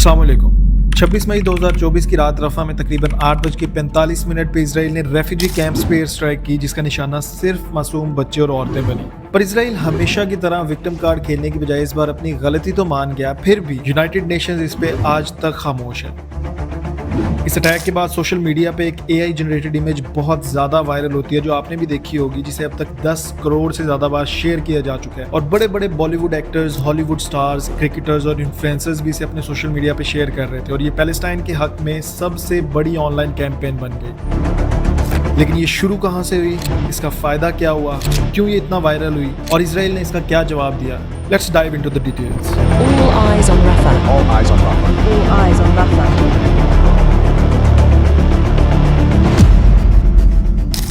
अस्सलाम वालेकुम। 26 मई 2024 की रात रफा में तकरीबन 8:45 पे इसराइल ने रेफ्यूजी कैंप्स पे एयर स्ट्राइक की, जिसका निशाना सिर्फ मासूम बच्चे और औरतें बनी। पर इसराइल हमेशा की तरह विक्टिम कार्ड खेलने की बजाय इस बार अपनी गलती तो मान गया, फिर भी यूनाइटेड नेशंस इस पे आज तक खामोश है। इस अटैक के बाद सोशल मीडिया पे एक AI जनरेटेड इमेज बहुत ज्यादा वायरल होती है, जो आपने भी देखी होगी, जिसे अब तक 10 करोड़ से ज्यादा बार शेयर किया जा चुका है। और बड़े बड़े Bollywood actors, Hollywood stars, cricketers और इन्फ्लुएंसर्स भी इसे अपने सोशल मीडिया पे शेयर कर रहे थे और ये पैलेस्टाइन के हक में सबसे बड़ी ऑनलाइन कैंपेन बन गई। लेकिन ये शुरू कहाँ से हुई, इसका फायदा क्या हुआ, क्यों ये इतना वायरल हुई और इसराइल ने इसका क्या जवाब दिया? Let's dive into the details. All eyes on Rafah. All eyes on Rafah. All eyes on Rafah.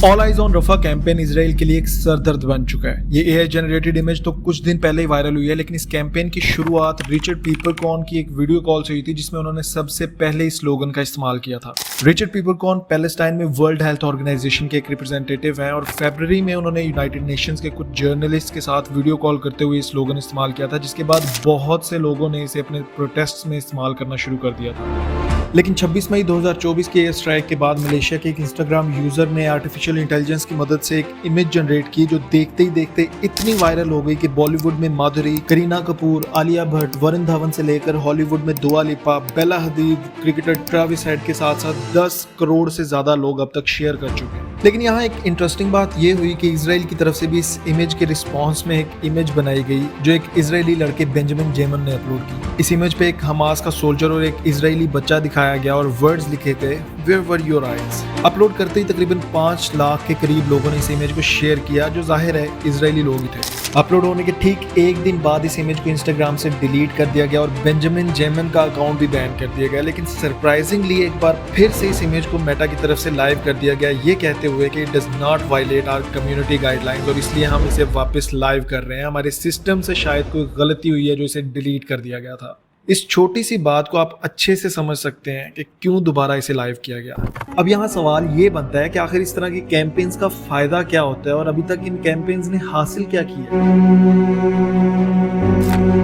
All eyes on Rafah campaign Israel के लिए एक सरदर्द बन चुका है। ये AI जनरेटेड इमेज तो कुछ दिन पहले ही वायरल हुई है, लेकिन इस कैंपेन की शुरुआत रिचर्ड पीपरकॉर्न की एक वीडियो कॉल से हुई थी, जिसमें उन्होंने सबसे पहले इस स्लोगन का इस्तेमाल किया था। रिचर्ड पीपरकॉर्न पैलेस्टाइन में वर्ल्ड हेल्थ ऑर्गेनाइजेशन के एक रिप्रेजेंटेटिव हैं और फरवरी में उन्होंने यूनाइटेड नेशंस के कुछ जर्नलिस्ट के साथ वीडियो कॉल करते हुए स्लोगन इस्तेमाल किया था, जिसके बाद बहुत से लोगों ने इसे अपने प्रोटेस्ट में इस्तेमाल करना शुरू कर दिया था। लेकिन 26 मई 2024 के एयर स्ट्राइक के बाद मलेशिया के एक इंस्टाग्राम यूजर ने आर्टिफिशियल इंटेलिजेंस की मदद से एक इमेज जनरेट की, जो देखते ही देखते इतनी वायरल हो गई कि बॉलीवुड में माधुरी, करीना कपूर, आलिया भट्ट, वरुण धवन से लेकर हॉलीवुड में दुआ लिपा, बेला हदीद, क्रिकेटर ट्रेविस हेड के साथ साथ 10 करोड़ से ज्यादा लोग अब तक शेयर कर चुके हैं। लेकिन यहाँ एक इंटरेस्टिंग बात यह हुई कि इसराइल की तरफ से भी इस इमेज के रिस्पॉन्स में एक इमेज बनाई गई, जो एक इजरायली लड़के बेंजामिन जेमन ने अपलोड की। इस इमेज पे एक हमास का सोल्जर और एक इजरायली बच्चा दिखाया गया और वर्ड्स लिखे थे, where were your eyes. Upload करते ही तकरीबन 5 लाख के करीब लोगों ने इस इमेज को शेयर किया, जो जाहिर है इजरायली लोग ही थे। अपलोड होने के ठीक एक दिन बाद इस इमेज को इंस्टाग्राम से डिलीट कर दिया गया और बेंजामिन जेमन का अकाउंट भी बैन कर दिया गया। लेकिन सरप्राइजिंगली एक बार फिर से इस इमेज को मेटा की तरफ से लाइव कर दिया गया, ये कहते हुए कि it does not violate our community guidelines, और इसलिए हम इसे वापस लाइव कर रहे हैं। हमारे सिस्टम से शायद कोई गलती हुई है जो इसे डिलीट कर दिया गया था। इस छोटी सी बात को आप अच्छे से समझ सकते हैं कि क्यों दोबारा इसे लाइव किया गया। अब यहाँ सवाल ये बनता है कि आखिर इस तरह की कैंपेन्स का फायदा क्या होता है और अभी तक इन कैंपेन्स ने हासिल क्या किया।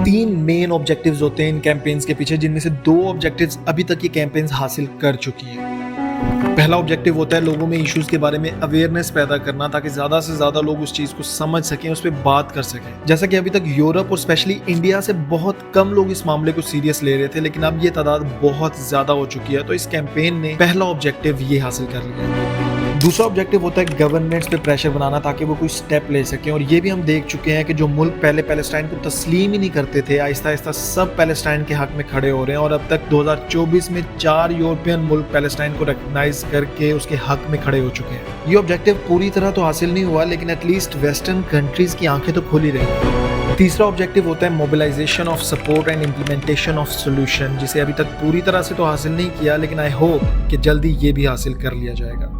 3 मेन ऑब्जेक्टिव्स होते हैं इन कैंपेन्स के पीछे, जिनमें से 2 ऑब्जेक्टिव्स अभी तक ये कैंपेन्स हासिल कर चुकी है। पहला ऑब्जेक्टिव होता है लोगों में इश्यूज के बारे में अवेयरनेस पैदा करना, ताकि ज्यादा से ज्यादा लोग उस चीज को समझ सकें, उस पर बात कर सकें। जैसा कि अभी तक यूरोप और स्पेशली इंडिया से बहुत कम लोग इस मामले को सीरियस ले रहे थे, लेकिन अब ये तादाद बहुत ज्यादा हो चुकी है। तो इस कैंपेन ने पहला ऑब्जेक्टिव ये हासिल कर लिया। दूसरा ऑब्जेक्टिव होता है गवर्नमेंट्स पे प्रेशर बनाना, ताकि वो कोई स्टेप ले सकें। और ये भी हम देख चुके हैं कि जो मुल्क पहले पैलेस्टाइन को तस्लीम ही नहीं करते थे, आहिस्ता आहिस्ता सब पैलेस्टाइन के हक में खड़े हो रहे हैं और अब तक 2024 में 4 यूरोपियन मुल्क पैलेस्टाइन को रिकॉग्नाइज करके उसके हक में खड़े हो चुके हैं। ये ऑब्जेक्टिव पूरी तरह तो हासिल नहीं हुआ, लेकिन एटलीस्ट वेस्टर्न कंट्रीज की आंखें तो खुल ही रही। तीसरा ऑब्जेक्टिव होता है mobilisation of support and implementation of solution, जिसे अभी तक पूरी तरह से तो हासिल नहीं किया, लेकिन आई होप कि जल्दी ये भी हासिल कर लिया जाएगा।